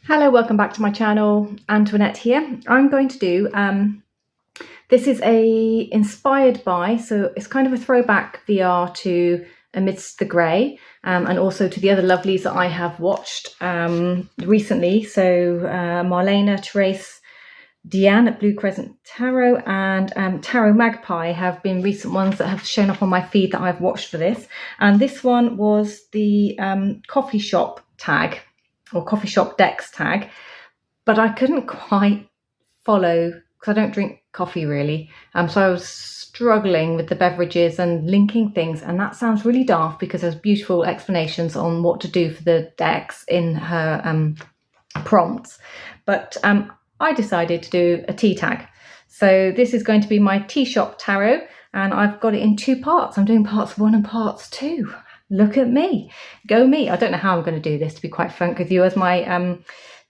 Hello, welcome back to my channel. Antoinette here. I'm going to do, this is inspired by, so it's kind of a throwback VR to Amidst the Grey and also to the other lovelies that I have watched recently. So Marlena, Therese, Deanne at Blue Crescent Tarot and Tarot Magpie have been recent ones that have shown up on my feed that I've watched for this. And this one was the coffee shop tag or coffee shop decks tag, but I couldn't quite follow because I don't drink coffee really. So I was struggling with the beverages and linking things, and that sounds really daft because there's beautiful explanations on what to do for the decks in her prompts. But I decided to do a tea tag. So this is going to be my tea shop tarot, and I've got it in two parts. I'm doing parts 1 and parts 2. Look at me, go me. I don't know how I'm going to do this, to be quite frank with you. As my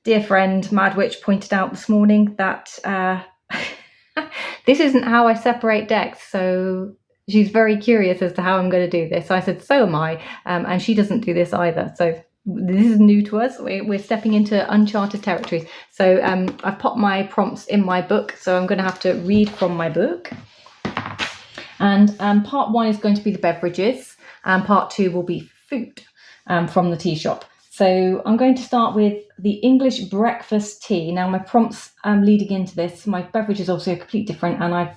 dear friend Mad Witch pointed out this morning, that this isn't how I separate decks. So she's very curious as to how I'm going to do this. So I said, so am I. And she doesn't do this either. So this is new to us. We're stepping into uncharted territories. So I've popped my prompts in my book. So I'm going to have to read from my book. And part 1 is going to be the beverages. And part 2 will be food from the tea shop. So I'm going to start with the English breakfast tea. Now my prompts leading into this, my beverage is also completely different, and I've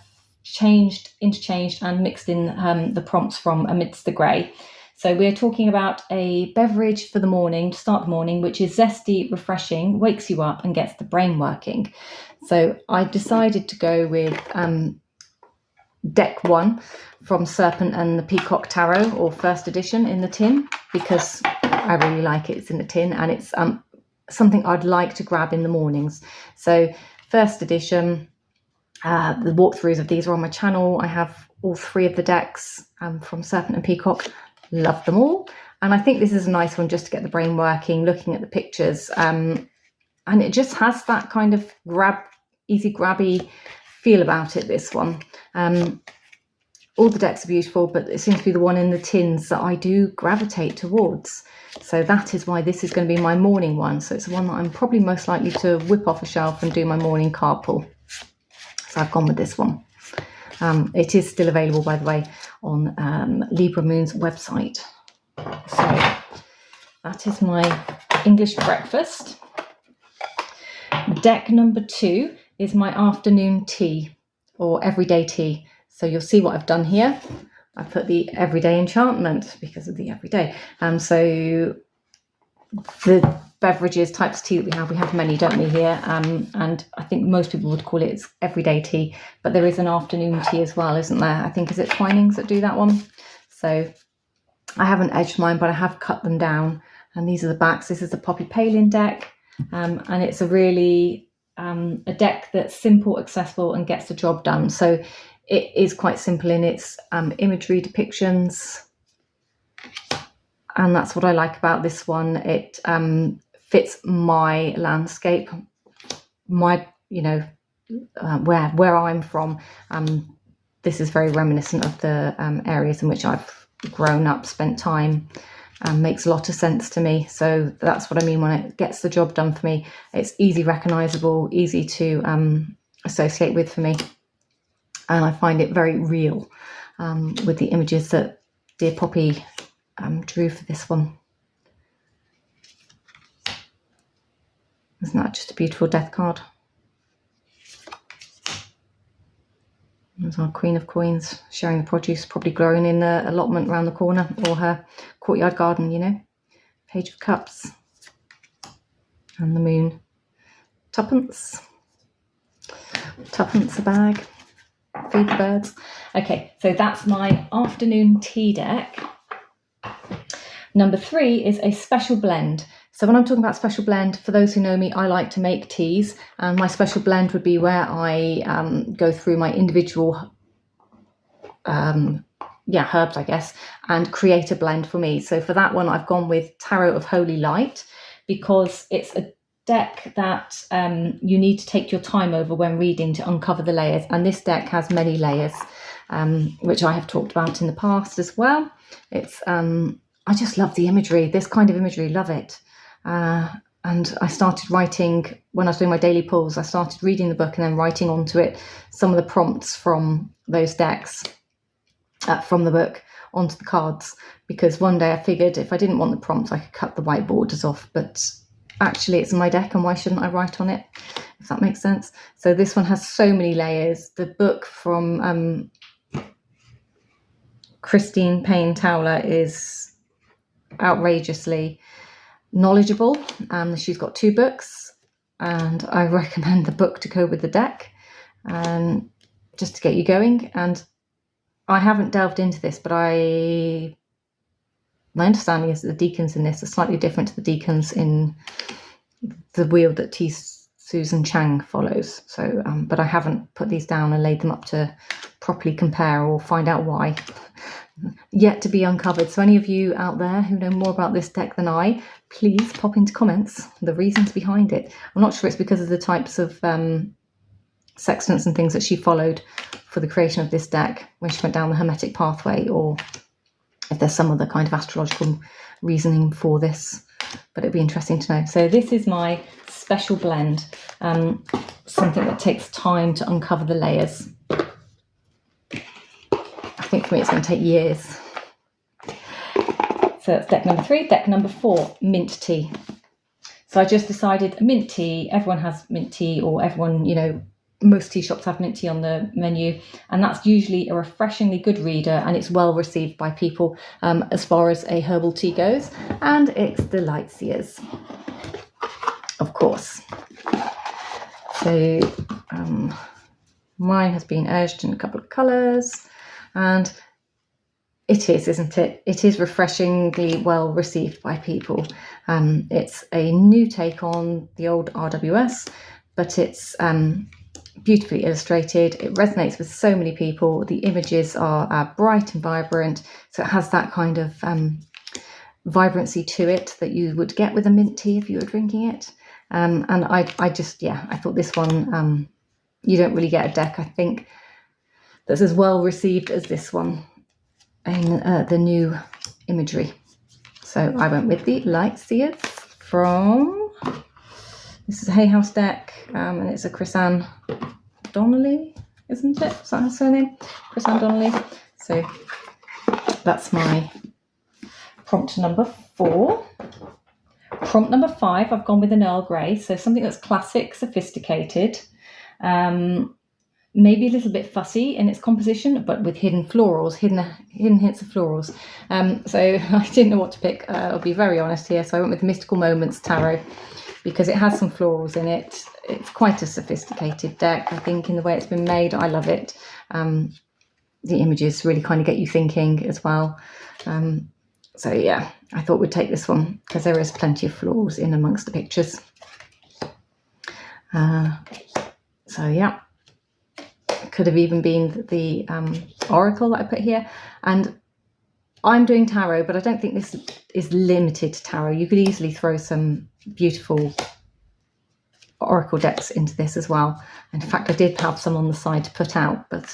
interchanged and mixed in the prompts from Amidst the Grey. So we're talking about a beverage for the morning, to start the morning, which is zesty, refreshing, wakes you up and gets the brain working. So I decided to go with deck 1 from Serpent and the Peacock Tarot, or first edition in the tin, because I really like it. It's in the tin and it's something I'd like to grab in the mornings. So first edition, the walkthroughs of these are on my channel. I have all 3 of the decks from Serpent and Peacock. Love them all. And I think this is a nice one just to get the brain working, looking at the pictures. And it just has that kind of easy grabby feel about it, this one. All the decks are beautiful, but it seems to be the one in the tins that I do gravitate towards. So that is why this is going to be my morning one. So it's the one that I'm probably most likely to whip off a shelf and do my morning card pull. So I've gone with this one. It is still available, by the way, on Libra Moon's website. So that is my English breakfast. Deck number 2 is my afternoon tea, or everyday tea. So you'll see what I've done here. I put the everyday enchantment because of the everyday. So the beverages, types of tea that we have many, don't we, here? And I think most people would call it everyday tea, but there is an afternoon tea as well, isn't there? I think, is it Twinings that do that one? So I haven't edged mine, but I have cut them down. And these are the backs. This is the Poppy Palin deck. And it's a really, a deck that's simple, accessible, and gets the job done. So it is quite simple in its imagery depictions. And that's what I like about this one. It fits my landscape, my, where I'm from. This is very reminiscent of the areas in which I've grown up, spent time. Makes a lot of sense to me. So that's what I mean when it gets the job done for me. It's easy recognizable, easy to associate with for me. And I find it very real with the images that dear Poppy drew for this one. Isn't that just a beautiful death card? There's our Queen of Coins sharing the produce, probably growing in the allotment around the corner, or her courtyard garden, Page of Cups. And the Moon. Tuppence a bag. Feed the birds. Okay, so that's my afternoon tea deck. Number 3 is a special blend. So when I'm talking about special blend, for those who know me, I like to make teas, and my special blend would be where I go through my individual herbs, I guess, and create a blend for me. So for that one, I've gone with Tarot of Holy Light, because it's a deck that you need to take your time over when reading to uncover the layers, and this deck has many layers, which I have talked about in the past as well. It's I just love the imagery, this kind of imagery, love it. And and I started writing, when I was doing my daily pulls, I started reading the book and then writing onto it some of the prompts from those decks, from the book, onto the cards, because one day I figured if I didn't want the prompts, I could cut the white borders off, but actually it's in my deck and why shouldn't I write on it, if that makes sense. So this one has so many layers. The book from Christine Payne Towler is outrageously knowledgeable. She's got 2 books, and I recommend the book to go with the deck, just to get you going. And I haven't delved into this, but my understanding is that the decans in this are slightly different to the decans in the wheel that T. Susan Chang follows. So, but I haven't put these down and laid them up to properly compare or find out why. Yet to be uncovered. So any of you out there who know more about this deck than I, please pop into comments the reasons behind it. I'm not sure it's because of the types of sextants and things that she followed for the creation of this deck when she went down the Hermetic pathway, or if there's some other kind of astrological reasoning for this, but it'd be interesting to know. So this is my special blend, something that takes time to uncover the layers. I think for me it's going to take years. So that's deck number 3. Deck number 4, mint tea. So I just decided mint tea, everyone has mint tea, or everyone, most tea shops have mint tea on the menu, and that's usually a refreshingly good reader, and it's well received by people as far as a herbal tea goes, and it's delightful, of course. So mine has been edged in a couple of colours, and it is, isn't it? It is refreshingly well received by people. It's a new take on the old RWS, but it's beautifully illustrated. It resonates with so many people. The images are bright and vibrant, so it has that kind of vibrancy to it that you would get with a mint tea if you were drinking it. And I thought this one, you don't really get a deck, I think, that's as well received as this one in the new imagery. So I went with the Light Seers from, this is a Hay House deck, and it's a Chris-Anne Donnelly, isn't it? Is that her surname? Chris-Anne Donnelly. So that's my prompt number 4. Prompt number 5, I've gone with an Earl Grey, so something that's classic, sophisticated, maybe a little bit fussy in its composition, but with hidden florals, hidden hints of florals. So I didn't know what to pick. I'll be very honest here. So I went with Mystical Moments Tarot because it has some florals in it. It's quite a sophisticated deck, I think, in the way it's been made. I love it. The images really kind of get you thinking as well. So yeah, I thought we'd take this one because there is plenty of florals in amongst the pictures. So yeah. Could have even been the oracle that I put here, and I'm doing tarot, but I don't think this is limited to tarot. You could easily throw some beautiful oracle decks into this as well. In fact, I did have some on the side to put out, but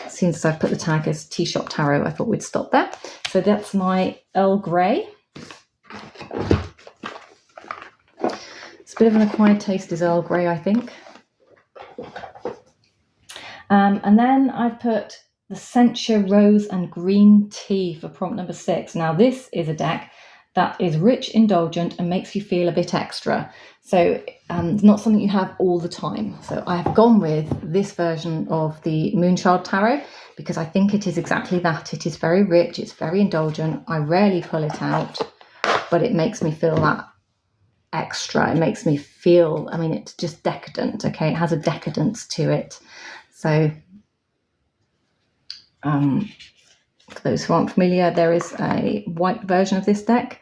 since I've put the tag as Tea Shop Tarot, I thought we'd stop there. So that's my Earl Grey. It's a bit of an acquired taste as Earl Grey, I think. And then I've put the Sencha Rose and Green Tea for prompt number 6. Now this is a deck that is rich, indulgent, and makes you feel a bit extra. So it's not something you have all the time. So I have gone with this version of the Moonchild Tarot because I think it is exactly that. It is very rich, it's very indulgent. I rarely pull it out, but it makes me feel that extra. It makes me feel, it's just decadent, okay? It has a decadence to it. So for those who aren't familiar, there is a white version of this deck,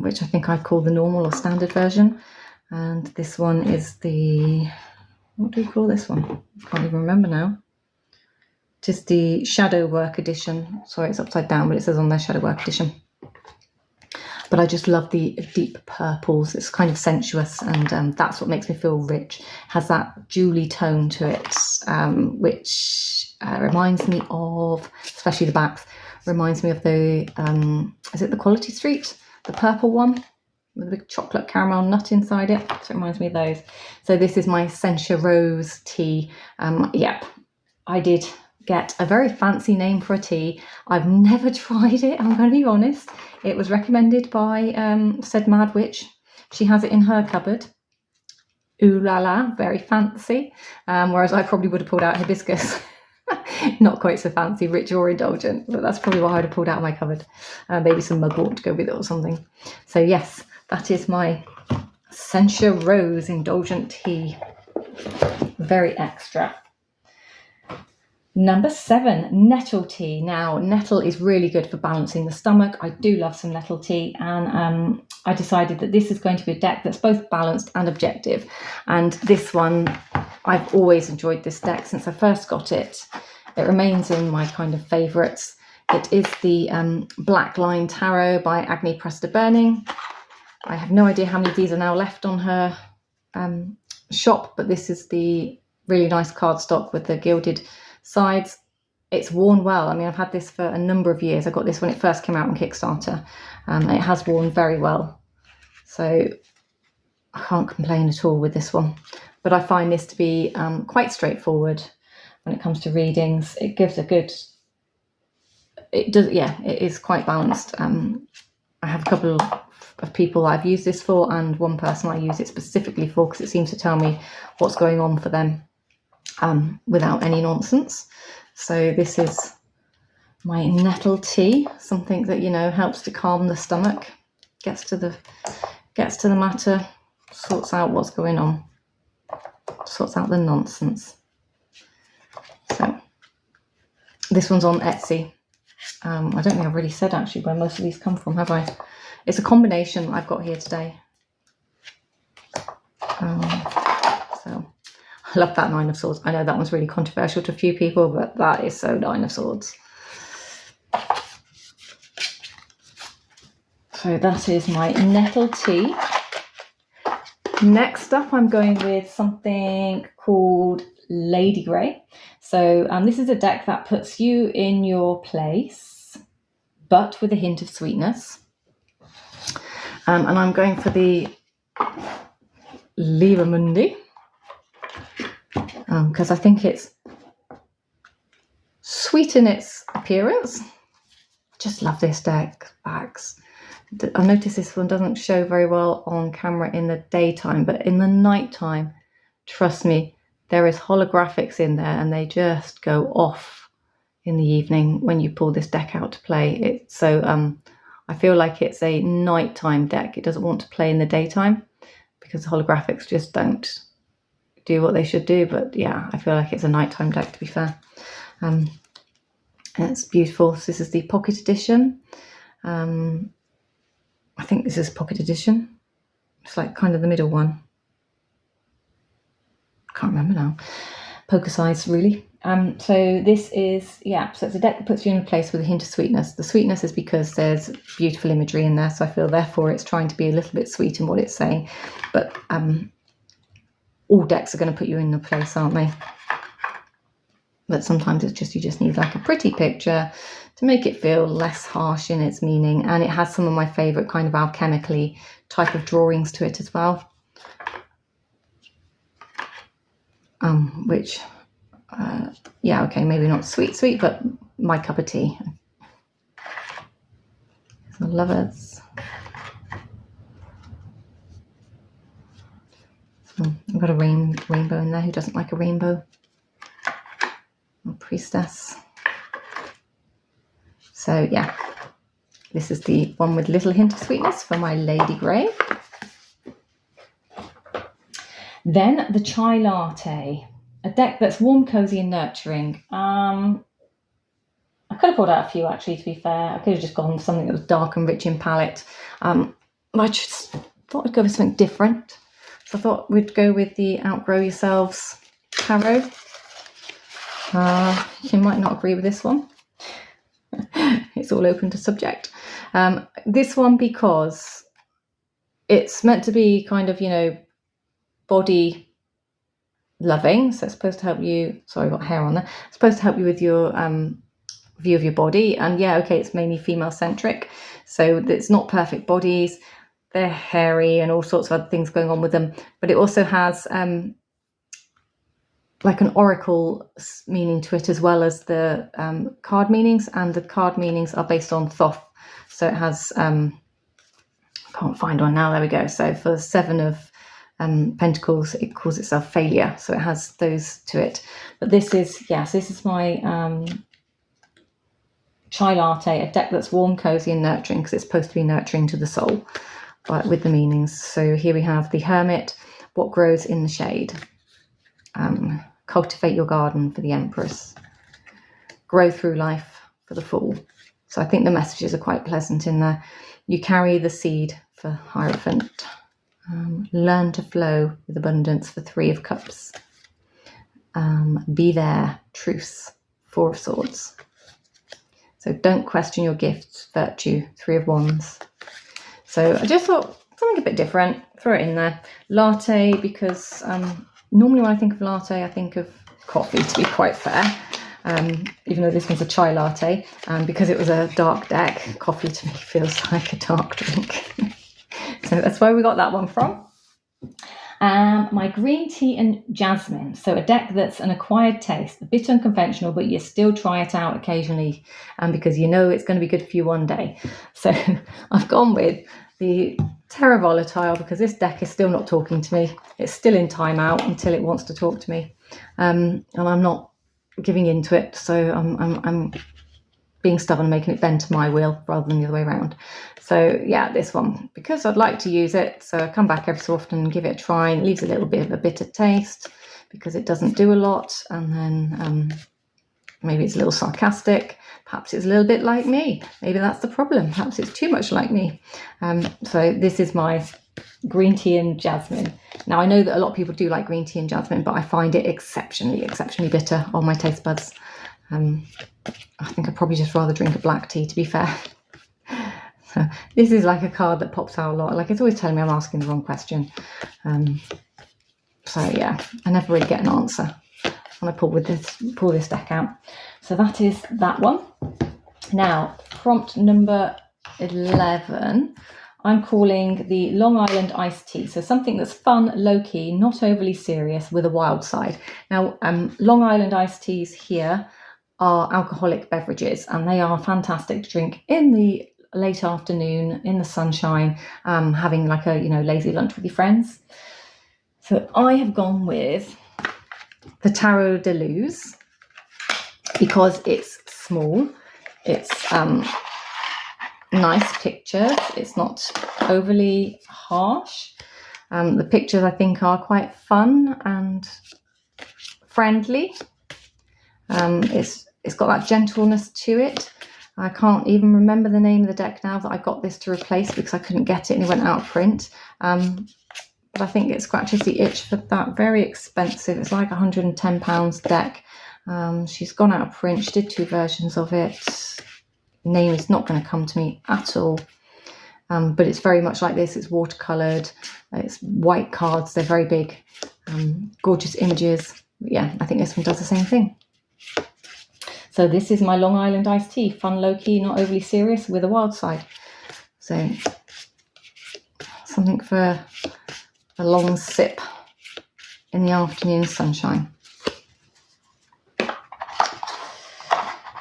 which I think I'd call the normal or standard version. And this one is the, what do we call this one? I can't even remember now. It is the Shadow Work edition. Sorry, it's upside down, but it says on there Shadow Work edition. But I just love the deep purples. It's kind of sensuous, and that's what makes me feel rich. It has that jewelly tone to it, which reminds me of, especially the backs, reminds me of the, is it the Quality Street? The purple one? with a big chocolate caramel nut inside it. So it reminds me of those. So this is my Sencha Rose tea. Yep, I did get a very fancy name for a tea. I've never tried it, I'm going to be honest. It was recommended by said Mad Witch. She has it in her cupboard. Ooh la la, very fancy. Whereas I probably would have pulled out hibiscus. Not quite so fancy, rich or indulgent, but that's probably what I would have pulled out of my cupboard. Maybe some mugwort to go with it or something. So yes, that is my Sencha Rose indulgent tea. Very extra. Number 7, nettle tea. Now, nettle is really good for balancing the stomach. I do love some nettle tea, and I decided that this is going to be a deck that's both balanced and objective. And this one, I've always enjoyed this deck since I first got it. It remains in my kind of favourites. It is the Black Line Tarot by Agni Presta Burning. I have no idea how many of these are now left on her shop, but this is the really nice cardstock with the gilded sides. It's worn well. I mean, I've had this for a number of years. I got this when it first came out on Kickstarter. It has worn very well. So I can't complain at all with this one. But I find this to be quite straightforward when it comes to readings. It gives a good... It does, yeah, it is quite balanced. I have a couple of people that I've used this for, and one person I use it specifically for because it seems to tell me what's going on for them. Without any nonsense. So this is my nettle tea, something that, you know, helps to calm the stomach, gets to the matter, sorts out what's going on, sorts out the nonsense. So this one's on Etsy. I don't think I've really said actually where most of these come from, have I? It's a combination I've got here today. So I love that Nine of Swords. I know that one's really controversial to a few people, but that is so Nine of Swords. So that is my nettle tea. Next up, I'm going with something called Lady Grey. So this is a deck that puts you in your place, but with a hint of sweetness. And I'm going for the Lira Mundi. Because I think it's sweet in its appearance. Just love this deck, backs. I noticed this one doesn't show very well on camera in the daytime, but in the nighttime, trust me, there is holographics in there and they just go off in the evening when you pull this deck out to play. I feel like it's a nighttime deck. It doesn't want to play in the daytime because the holographics just don't do what they should do. But yeah, I feel like it's a nighttime deck, to be fair. And it's beautiful. So this is the pocket edition. I think this is pocket edition. It's like kind of the middle one. Can't remember now. Poker size, really. So this is, yeah, so it's a deck that puts you in a place with a hint of sweetness. The sweetness is because there's beautiful imagery in there, so I feel therefore it's trying to be a little bit sweet in what it's saying. But all decks are going to put you in a place, aren't they? But sometimes it's just, you just need like a pretty picture to make it feel less harsh in its meaning. And it has some of my favourite kind of alchemically type of drawings to it as well. Which, yeah, okay, maybe not sweet, but my cup of tea. So lovers. I've got a rainbow in there. Who doesn't like a rainbow? A priestess. So yeah, this is the one with little hint of sweetness for my Lady Grey. Then the Chai Latte, a deck that's warm, cozy and nurturing. I could have pulled out a few actually, to be fair. I could have just gone with something that was dark and rich in palette. I just thought I'd go with something different. So I thought we'd go with the Outgrow Yourselves Tarot. You might not agree with this one. It's all open to subject. This one because it's meant to be kind of, you know, body loving. So it's supposed to help you, sorry, I've got hair on there. It's supposed to help you with your view of your body. And yeah, okay, it's mainly female centric. So it's not perfect bodies. they're hairy and all sorts of other things going on with them. But it also has like an oracle meaning to it, as well as the card meanings, and the card meanings are based on Thoth. So it has, I can't find one now, there we go. So for 7 of Pentacles, it calls itself failure. So it has those to it. But this is, yes, this is my chai latte, a deck that's warm, cozy and nurturing, because it's supposed to be nurturing to the soul with the meanings. So here we have the Hermit, what grows in the shade. Cultivate your garden for the Empress. Grow through life for the Fool. So I think the messages are quite pleasant in there. You carry the seed for Hierophant. Learn to flow with abundance for 3 of Cups. Be there, Truce, 4 of Swords. So don't question your gifts, Virtue, 3 of Wands. So I just thought something a bit different, throw it in there. Latte, because normally when I think of latte, I think of coffee, to be quite fair. Even though this one's a chai latte, because it was a dark deck, coffee to me feels like a dark drink. So that's where we got that one from. My green tea and jasmine. So a deck that's an acquired taste, a bit unconventional, but you still try it out occasionally, because you know it's going to be good for you one day. So I've gone with the Terra Volatile, because this deck is still not talking to me. It's still in timeout until it wants to talk to me, and I'm not giving into it. So I'm being stubborn and making it bend to my will rather than the other way around. So yeah, this one, because I'd like to use it, so I come back every so often and give it a try. It leaves a little bit of a bitter taste because it doesn't do a lot, and then maybe it's a little sarcastic. Perhaps it's a little bit like me. Maybe that's the problem. Perhaps it's too much like me. So this is my green tea and jasmine. Now, I know that a lot of people do like green tea and jasmine, but I find it exceptionally bitter on my taste buds. I think I'd probably just rather drink a black tea, to be fair. So this is like a card that pops out a lot. Like, it's always telling me I'm asking the wrong question. So yeah, I never really get an answer when I pull this deck out. So that is that one. Now, prompt number 11, I'm calling the Long Island iced tea. So something that's fun, low-key, not overly serious, with a wild side. Now, Long Island iced teas here are alcoholic beverages, and they are fantastic to drink in the late afternoon in the sunshine, having like a lazy lunch with your friends. So I have gone with the Tarot de Luz because it's small, it's nice pictures, it's not overly harsh. The pictures I think are quite fun and friendly. It's got that gentleness to it. I can't even remember the name of the deck now that I got this to replace because I couldn't get it and it went out of print. But I think it scratches the itch for that. Very expensive. It's like £110 deck. She's gone out of print. She did 2 versions of it. Name is not going to come to me at all. But it's very much like this. It's watercoloured. It's white cards. They're very big. Gorgeous images. But yeah, I think this one does the same thing. So this is my Long Island iced tea. Fun, low-key, not overly serious, with a wild side. So something for a long sip in the afternoon sunshine.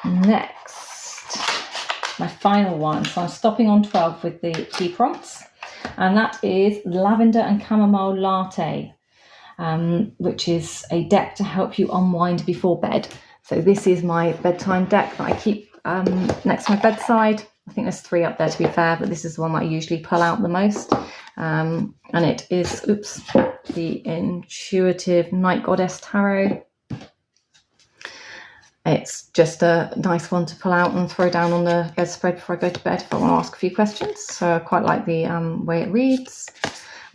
Next, my final one. So I'm stopping on 12 with the tea prompts. And that is Lavender and Chamomile Latte, which is a deck to help you unwind before bed. So this is my bedtime deck that I keep next to my bedside. I think there's 3 up there, to be fair, but this is the one that I usually pull out the most. And it is, the Intuitive Night Goddess Tarot. It's just a nice one to pull out and throw down on the bedspread before I go to bed if I want to ask a few questions. So I quite like the way it reads.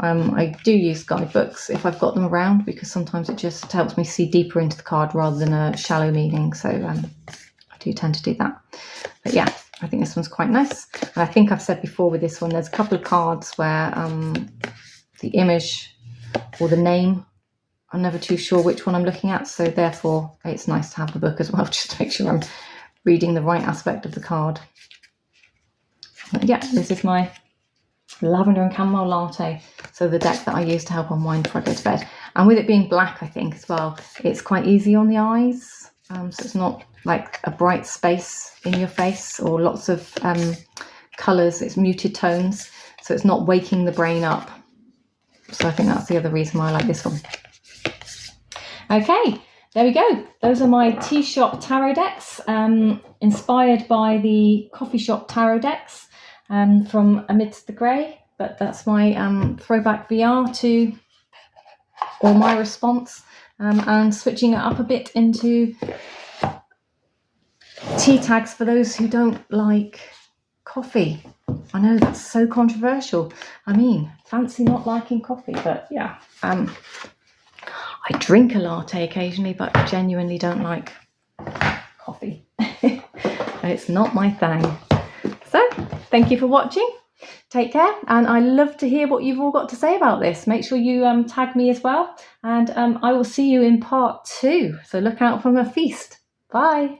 I do use guidebooks if I've got them around, because sometimes it just helps me see deeper into the card rather than a shallow meaning. So I do tend to do that. But yeah, I think this one's quite nice. And I think I've said before with this one, there's a couple of cards where the image or the name, I'm never too sure which one I'm looking at. So therefore, it's nice to have the book as well, just to make sure I'm reading the right aspect of the card. But yeah, this is my Lavender and Chamomile Latte. So the deck that I use to help unwind before I go to bed. And with it being black, I think as well, it's quite easy on the eyes. So it's not like a bright space in your face or lots of colours. It's muted tones. So it's not waking the brain up. So I think that's the other reason why I like this one. Okay, there we go. Those are my tea shop tarot decks, inspired by the coffee shop tarot decks from Amidst the Grey. But that's my throwback VR to, or my response, and switching it up a bit into tea tags for those who don't like coffee. I know that's so controversial. I mean, fancy not liking coffee, but yeah. I drink a latte occasionally, but genuinely don't like coffee. It's not my thing. So, thank you for watching. Take care, and I love to hear what you've all got to say about this. Make sure you tag me as well, and I will see you in part 2. So look out for a feast. Bye.